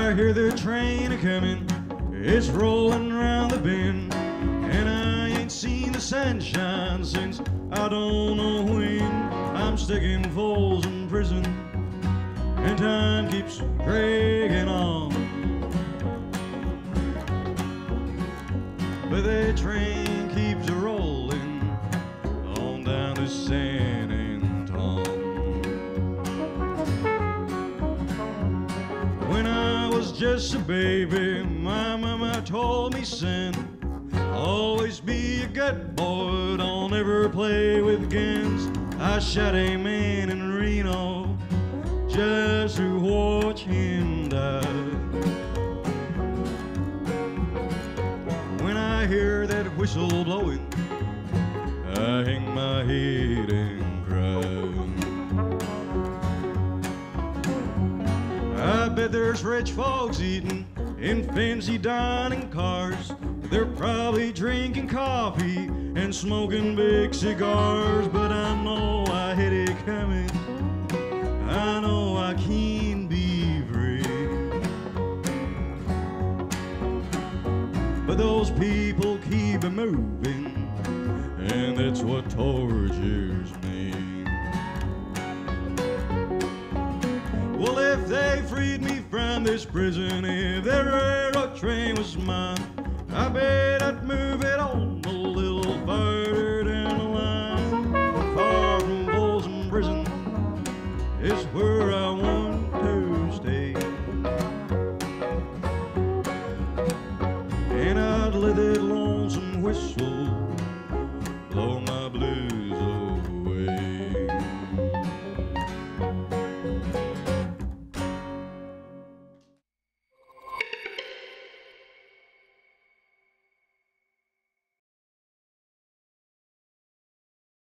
I hear the train a-comin', it's rolling round the bend, and I ain't seen the sunshine since I don't know when. I'm stuck in Folsom prison, and time keeps dragging on. But that train keeps rolling on down to San Antonio. When I was just a baby, my mama told me, son, always be a good boy, don't ever play with guns. I shot a man in Reno just to watch him die. When I hear that whistle blowing, I hang my head and cry. I bet there's rich folks eating in fancy dining cars. They're probably drinking coffee and smoking big cigars. But I know I had it coming, I know I can be free. But those people keep moving, and that's what tortures me. Well, if they freed me from this prison, if that railroad train was mine, I bet I'd move it on a little further